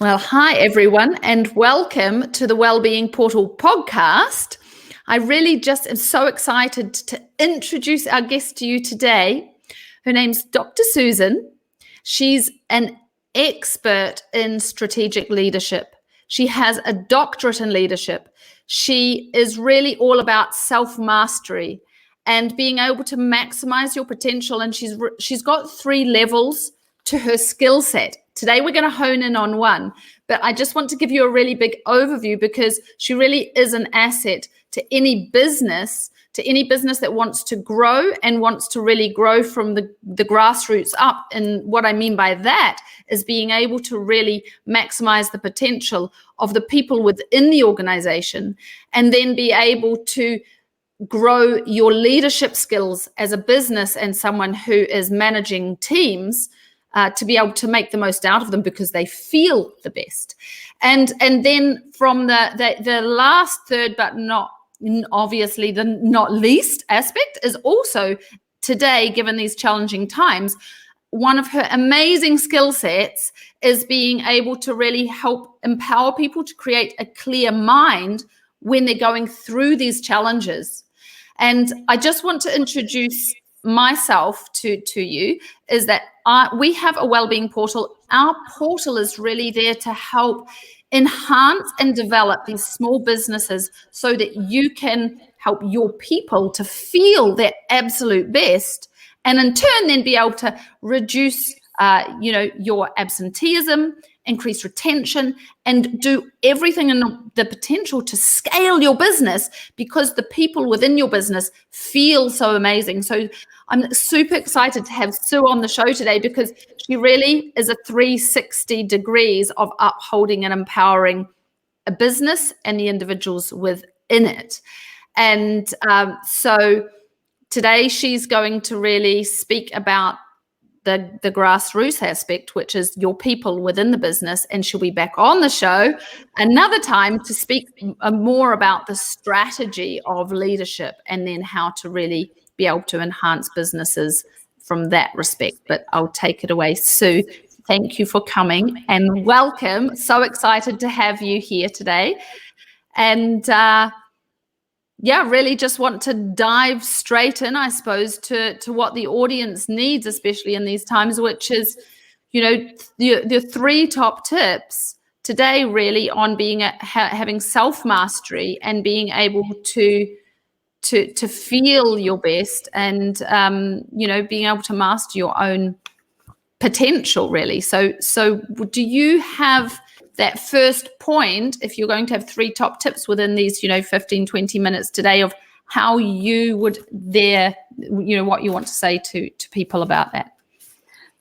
Well, hi everyone, and welcome to the Wellbeing Portal podcast. I really just am so excited to introduce our guest to you today. Her name's Dr. Susan. She's an expert in strategic leadership. She has a doctorate in leadership. She is really all about self-mastery and being able to maximize your potential. And she's got 3 levels to her skill set. Today, we're going to hone in on one, but I just want to give you a really big overview because she really is an asset to any business that wants to grow and wants to really grow from the grassroots up. And what I mean by that is being able to really maximize the potential of the people within the organization and then be able to grow your leadership skills as a business and someone who is managing teams to be able to make the most out of them because they feel the best. And then from the last third, but not obviously the not least aspect, is also today, given these challenging times, one of her amazing skill sets is being able to really help empower people to create a clear mind when they're going through these challenges. And I just want to introduce myself to you is that we have a wellbeing portal. Our portal is really there to help enhance and develop these small businesses so that you can help your people to feel their absolute best, and in turn then be able to reduce your absenteeism, increase retention, and do everything in the potential to scale your business because the people within your business feel so amazing. So I'm super excited to have Sue on the show today because she really is a 360 degrees of upholding and empowering a business and the individuals within it. And so today she's going to really speak about the grassroots aspect, which is your people within the business, and she'll be back on the show another time to speak more about the strategy of leadership and then how to really be able to enhance businesses from that respect. But I'll take it away, Sue. Thank you for coming and welcome. So excited to have you here today. And really just want to dive straight in, I suppose, to what the audience needs, especially in these times, which is, the 3 top tips today really on being having self-mastery and being able to feel your best and, being able to master your own potential, really. So do you have that first point, if you're going to have 3 top tips within these, 15, 20 minutes today of how you would what you want to say to people about that?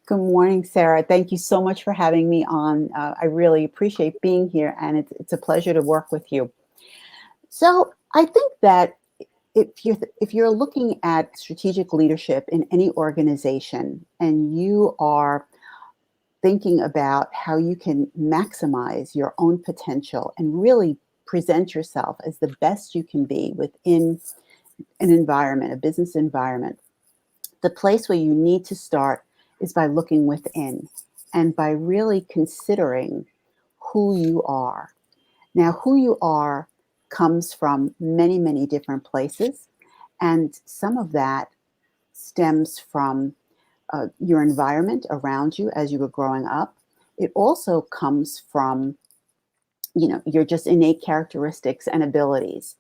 Good morning, Sarah. Thank you so much for having me on. I really appreciate being here, and it's a pleasure to work with you. So I think that if you're looking at strategic leadership in any organization and you are thinking about how you can maximize your own potential and really present yourself as the best you can be within an environment, a business environment, the place where you need to start is by looking within and by really considering who you are. Now, who you are comes from many, many different places, and some of that stems from your environment around you as you were growing up. It also comes from, your just innate characteristics and abilities.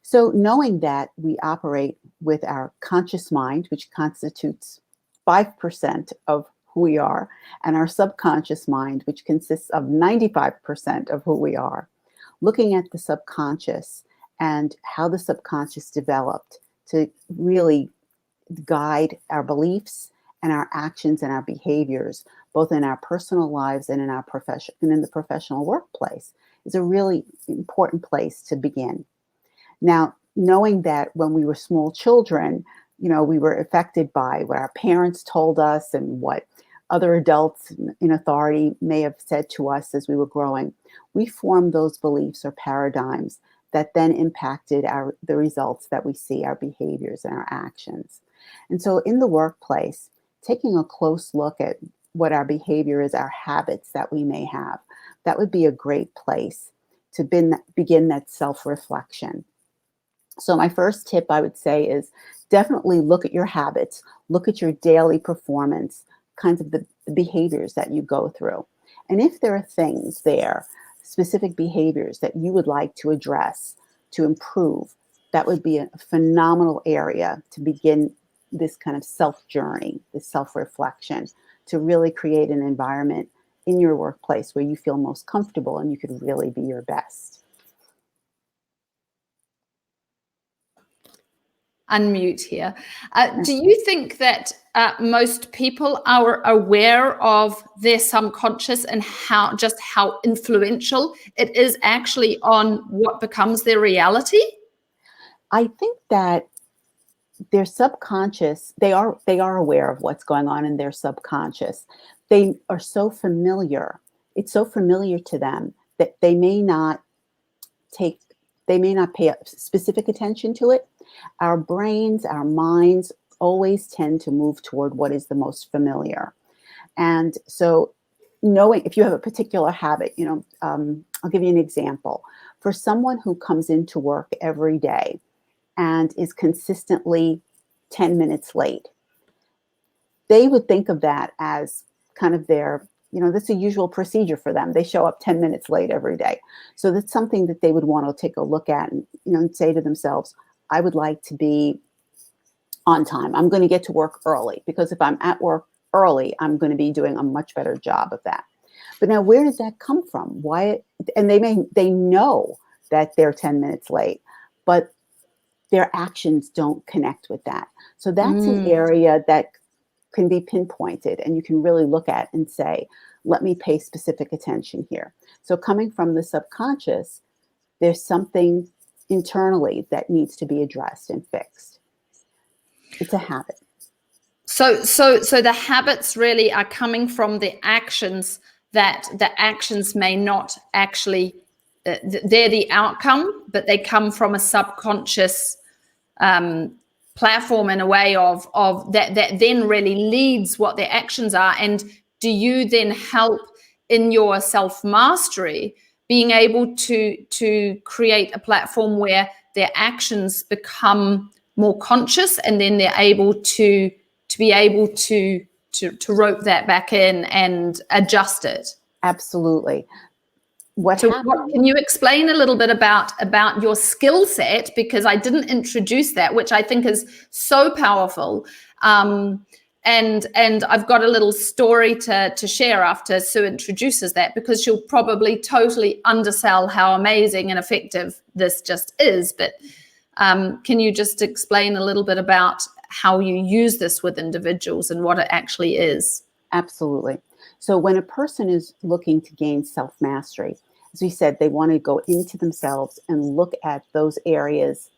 So knowing that we operate with our conscious mind, which constitutes 5% of who we are, and our subconscious mind, which consists of 95% of who we are, looking at the subconscious and how the subconscious developed to really guide our beliefs and our actions and our behaviors, both in our personal lives and in our profession and in the professional workplace, is a really important place to begin. Now, knowing that when we were small children, we were affected by what our parents told us and what other adults in authority may have said to us as we were growing, we formed those beliefs or paradigms that then impacted the results that we see, our behaviors and our actions. And so in the workplace, taking a close look at what our behavior is, our habits that we may have, that would be a great place to begin that self-reflection. So my first tip I would say is definitely look at your habits, look at your daily performance, kinds of the behaviors that you go through. And if there are things there, specific behaviors that you would like to address, to improve, that would be a phenomenal area to begin this kind of self-journey, this self-reflection, to really create an environment in your workplace where you feel most comfortable and you could really be your best. Unmute here. Do you think that most people are aware of their subconscious and how influential it is actually on what becomes their reality? I think that their subconscious, they are aware of what's going on in their subconscious. They are so familiar. It's so familiar to them that they may not pay specific attention to it. Our brains, our minds always tend to move toward what is the most familiar. And so knowing if you have a particular habit, I'll give you an example. For someone who comes into work every day and is consistently 10 minutes late, they would think of that as kind of their, that's a usual procedure for them. They show up 10 minutes late every day. So that's something that they would want to take a look at and say to themselves, I would like to be on time. I'm going to get to work early, because if I'm at work early, I'm going to be doing a much better job of that. But now, where does that come from? Why? And they know that they're 10 minutes late, but their actions don't connect with that. So that's an area that can be pinpointed, and you can really look at and say, let me pay specific attention here. So coming from the subconscious, there's something internally that needs to be addressed and fixed. It's a habit. So the habits really are coming from the actions, that the actions may not actually, they're the outcome, but they come from a subconscious platform in a way of that then really leads what their actions are. And do you then help in your self-mastery being able to create a platform where their actions become more conscious, and then they're able to be able to rope that back in and adjust it? Absolutely. Can you explain a little bit about your skill set? Because I didn't introduce that, which I think is so powerful. And I've got a little story to share after Sue introduces that, because she'll probably totally undersell how amazing and effective this just is. But can you just explain a little bit about how you use this with individuals and what it actually is? Absolutely. So when a person is looking to gain self-mastery, as we said, they want to go into themselves and look at those areas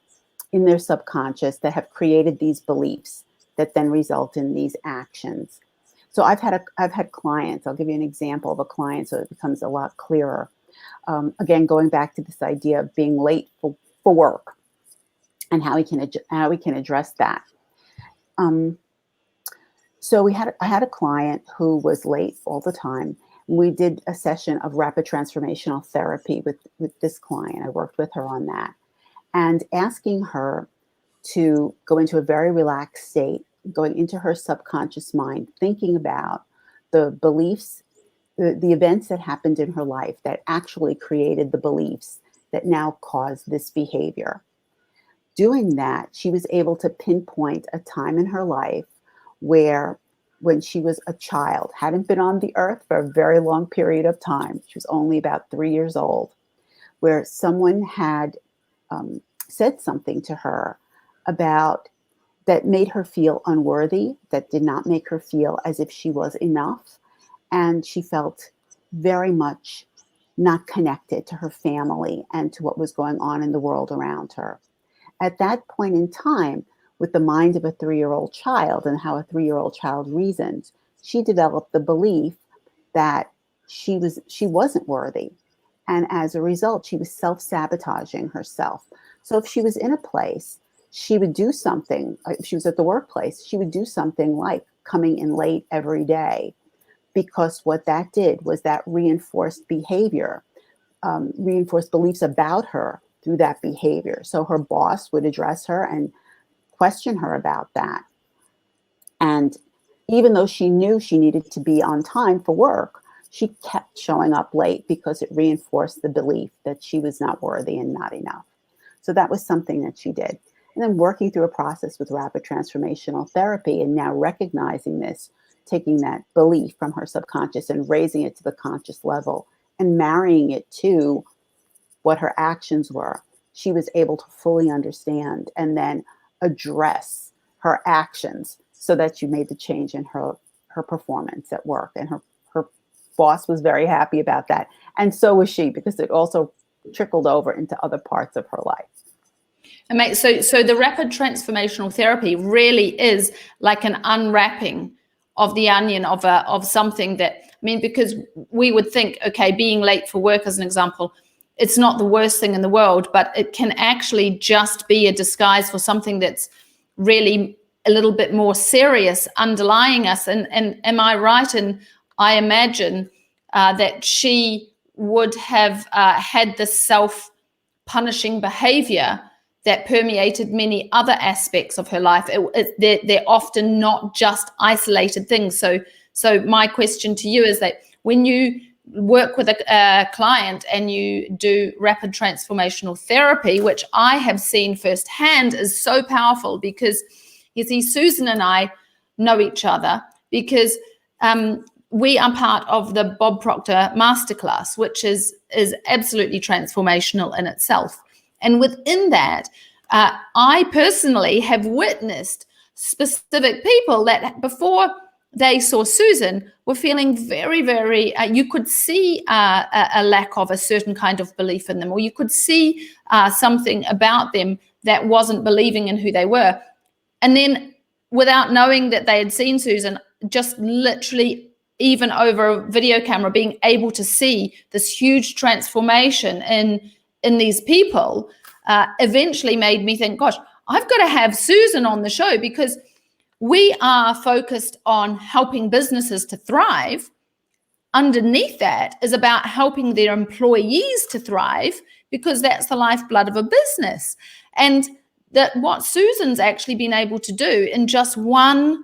in their subconscious that have created these beliefs that then result in these actions. So I've had clients. I'll give you an example of a client so it becomes a lot clearer. Again, going back to this idea of being late for work and how we can address that. So I had a client who was late all the time. We did a session of rapid transformational therapy with this client. I worked with her on that, and asking her to go into a very relaxed state, going into her subconscious mind, thinking about the beliefs, the events that happened in her life that actually created the beliefs that now cause this behavior. Doing that, she was able to pinpoint a time in her life where, when she was a child, hadn't been on the earth for a very long period of time, she was only about 3 years old, where someone had said something to her about that made her feel unworthy, that did not make her feel as if she was enough. And she felt very much not connected to her family and to what was going on in the world around her. At that point in time, with the mind of a 3-year-old child and how a 3-year-old child reasons, she developed the belief that she wasn't worthy. And as a result, she was self-sabotaging herself. So if she was in a place, she would do something. If she was at the workplace, she would do something like coming in late every day because what that did was that reinforced behavior, reinforced beliefs about her through that behavior. So her boss would address her and question her about that. And even though she knew she needed to be on time for work, she kept showing up late because it reinforced the belief that she was not worthy and not enough. So that was something that she did. And then working through a process with rapid transformational therapy and now recognizing this, taking that belief from her subconscious and raising it to the conscious level and marrying it to what her actions were, she was able to fully understand and then address her actions so that she made the change in her performance at work. And her boss was very happy about that. And so was she, because it also trickled over into other parts of her life. And so the rapid transformational therapy really is like an unwrapping of the onion of something that, I mean, because we would think, okay, being late for work as an example, it's not the worst thing in the world, but it can actually just be a disguise for something that's really a little bit more serious underlying us. And am I right? And I imagine that she would have had this self-punishing behavior that permeated many other aspects of her life. They're often not just isolated things. So my question to you is that when you work with a client and you do rapid transformational therapy, which I have seen firsthand is so powerful, because you see, Susan and I know each other because we are part of the Bob Proctor Masterclass, which is absolutely transformational in itself. And within that, I personally have witnessed specific people that before they saw Susan were feeling very, very, you could see a lack of a certain kind of belief in them, or you could see something about them that wasn't believing in who they were. And then without knowing that they had seen Susan, just literally even over a video camera, being able to see this huge transformation in these people eventually made me think, gosh, I've got to have Susan on the show, because we are focused on helping businesses to thrive. Underneath that is about helping their employees to thrive, because that's the lifeblood of a business. And that what Susan's actually been able to do in just one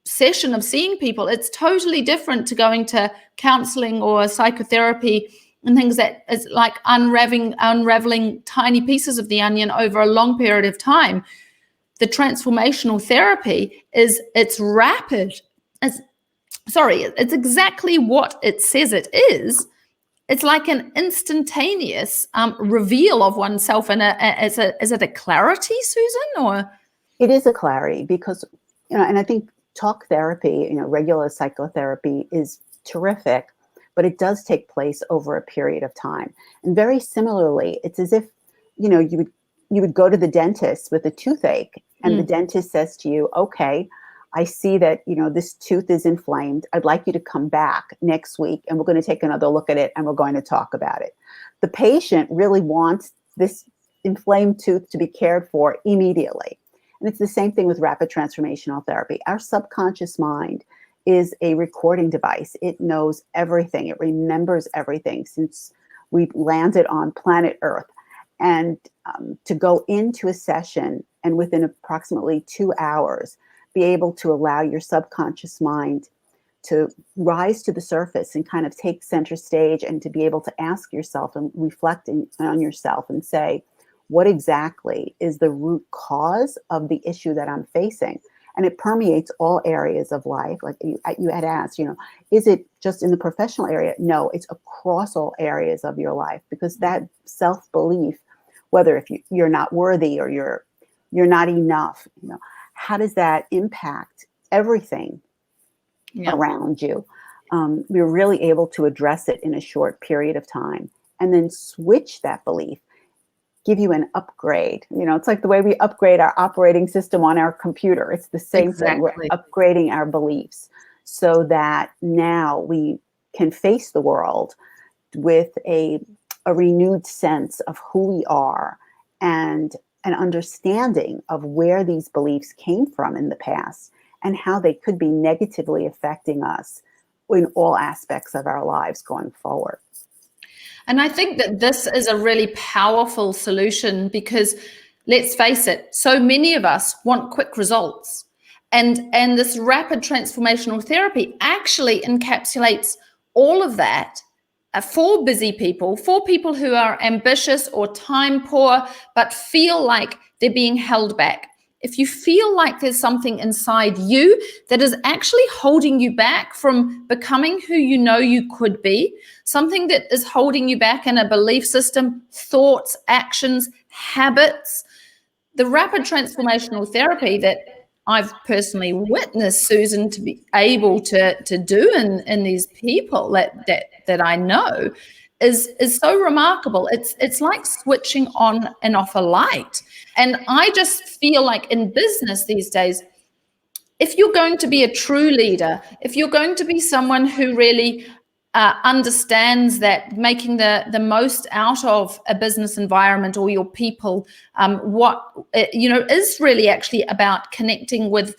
session of seeing people, it's totally different to going to counseling or psychotherapy and things that is like unraveling tiny pieces of the onion over a long period of time. The transformational therapy it's rapid. It's exactly what it says it is. It's like an instantaneous reveal of oneself. And is it a clarity, Susan, or? It is a clarity, because, and I think talk therapy, regular psychotherapy is terrific, but it does take place over a period of time. And very similarly, it's as if, you would go to the dentist with a toothache, and the dentist says to you, okay, I see that, this tooth is inflamed. I'd like you to come back next week and we're going to take another look at it and we're going to talk about it. The patient really wants this inflamed tooth to be cared for immediately. And it's the same thing with rapid transformational therapy. Our subconscious mind is a recording device. It knows everything. It remembers everything since we landed on planet Earth. And to go into a session and within approximately 2 hours, be able to allow your subconscious mind to rise to the surface and kind of take center stage, and to be able to ask yourself and reflect on yourself and say, what exactly is the root cause of the issue that I'm facing? And it permeates all areas of life. Like you had asked, is it just in the professional area? No, it's across all areas of your life, because that self-belief, whether if you're not worthy or you're not enough, how does that impact everything around you? We're really able to address it in a short period of time, and then switch that belief, give you an upgrade. It's like the way we upgrade our operating system on our computer. It's the same thing. We're upgrading our beliefs so that now we can face the world with a renewed sense of who we are, and an understanding of where these beliefs came from in the past and how they could be negatively affecting us in all aspects of our lives going forward. And I think that this is a really powerful solution because, let's face it, so many of us want quick results. And this rapid transformational therapy actually encapsulates all of that for busy people, for people who are ambitious or time poor, but feel like they're being held back. If you feel like there's something inside you that is actually holding you back from becoming who you know you could be, something that is holding you back in a belief system, thoughts, actions, habits, the rapid transformational therapy that I've personally witnessed Susan to be able to do in these people that I know is so remarkable. It's like switching on and off a light. And I just feel like in business these days, if you're going to be a true leader, if you're going to be someone who really understands that making the most out of a business environment or your people, is really actually about connecting with,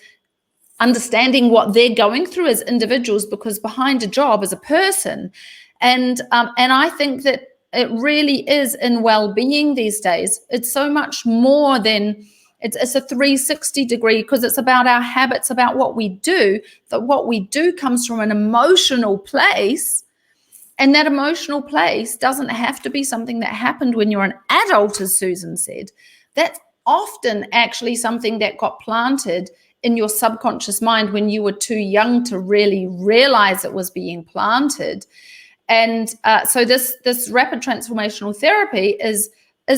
understanding what they're going through as individuals, because behind a job is a person. And I think that it really is in well-being these days. It's so much more than, it's a 360 degree, because it's about our habits, about what we do, that what we do comes from an emotional place. And that emotional place doesn't have to be something that happened when you're an adult, as Susan said. That's often actually something that got planted in your subconscious mind when you were too young to really realize it was being planted. And so this rapid transformational therapy is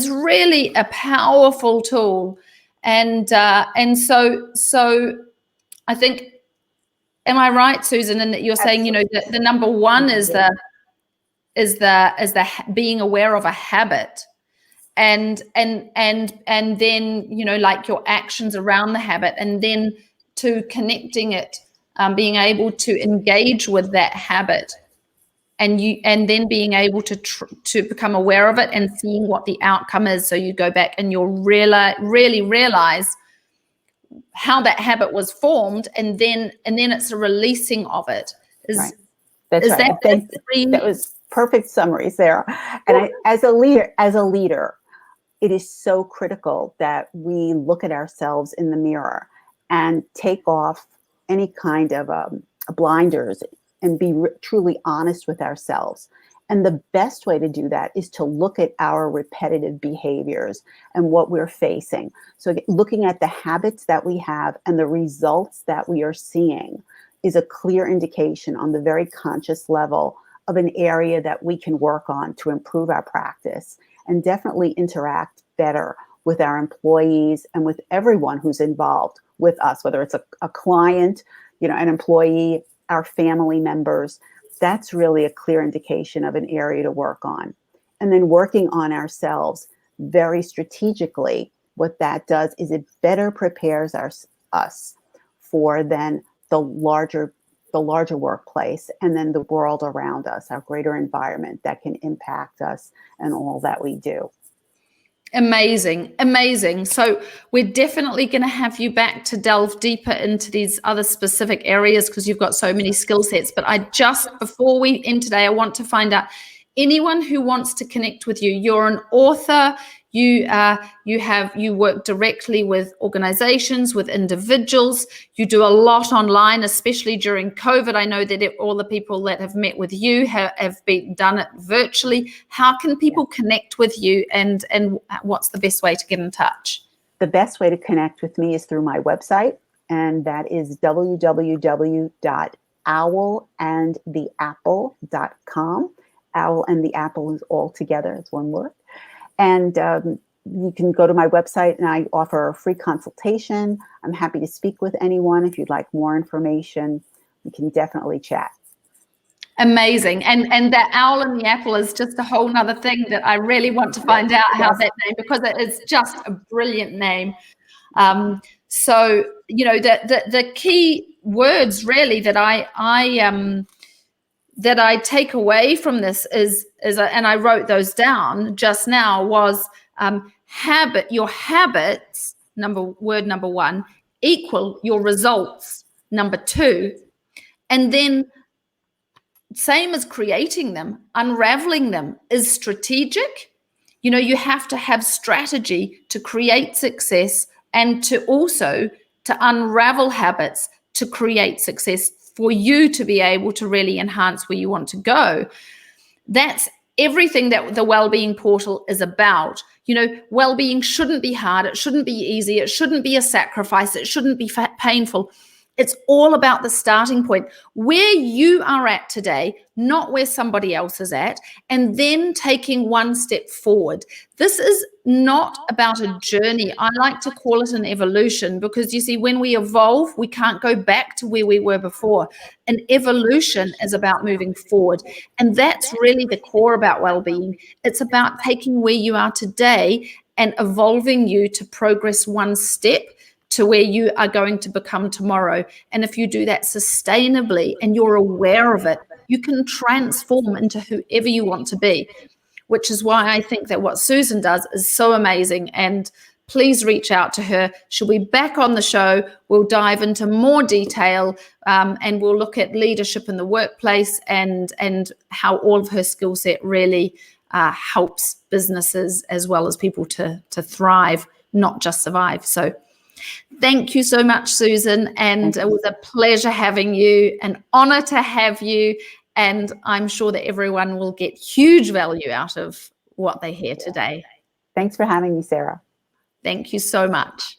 really a powerful tool. And so I think, am I right, Susan, in that you're saying, that the number one is the being aware of a habit, and then like your actions around the habit, and then to connecting it, being able to engage with that habit, and then being able to become aware of it and seeing what the outcome is. So you go back and you'll really realize how that habit was formed, and then it's a releasing of it. Right. That's right. That was perfect summary, Sarah. And as a leader, it is so critical that we look at ourselves in the mirror and take off any kind of blinders and be truly honest with ourselves. And the best way to do that is to look at our repetitive behaviors and what we're facing. So looking at the habits that we have and the results that we are seeing is a clear indication on the very conscious level of an area that we can work on to improve our practice and definitely interact better with our employees and with everyone who's involved with us, whether it's a client, an employee, our family members. That's really a clear indication of an area to work on. And then working on ourselves very strategically, what that does is it better prepares us for then the larger workplace, and then the world around us, our greater environment that can impact us and all that we do. Amazing. So we're definitely going to have you back to delve deeper into these other specific areas, because you've got so many skill sets. But before we end today, I want to find out, anyone who wants to connect with you. You're an author. You work directly with organizations, with individuals. You do a lot online, especially during COVID. I know that all the people that have met with you have done it virtually. How can people connect with you, and what's the best way to get in touch? The best way to connect with me is through my website, and that is www.owlandtheapple.com. Owl and the Apple is all together. It's one word. And you can go to my website, and I offer a free consultation. I'm happy to speak with anyone. If you'd like more information, we can definitely chat. Amazing. And that Owl and the Apple is just a whole nother thing that I really want to find out how that name, because it is just a brilliant name. So, the key words really that I take away from this is, and I wrote those down just now, was habit. Your habits, word number one, equal your results, number two, and then same as creating them, unraveling them is strategic. You have to have strategy to create success and to also to unravel habits to create success for you to be able to really enhance where you want to go. That's everything that the Wellbeing Portal is about. Wellbeing shouldn't be hard. It shouldn't be easy. It shouldn't be a sacrifice. It shouldn't be painful. It's all about the starting point, where you are at today, not where somebody else is at, and then taking one step forward. This is not about a journey. I like to call it an evolution, because you see, when we evolve, we can't go back to where we were before. An evolution is about moving forward. And that's really the core about well-being. It's about taking where you are today and evolving you to progress one step to where you are going to become tomorrow. And if you do that sustainably and you're aware of it, you can transform into whoever you want to be, which is why I think that what Susan does is so amazing. And please reach out to her. She'll be back on the show. We'll dive into more detail, and we'll look at leadership in the workplace and how all of her skill set really helps businesses as well as people to thrive, not just survive. So thank you so much, Susan. And it was a pleasure having you, an honor to have you. And I'm sure that everyone will get huge value out of what they hear today. Thanks for having me, Sarah. Thank you so much.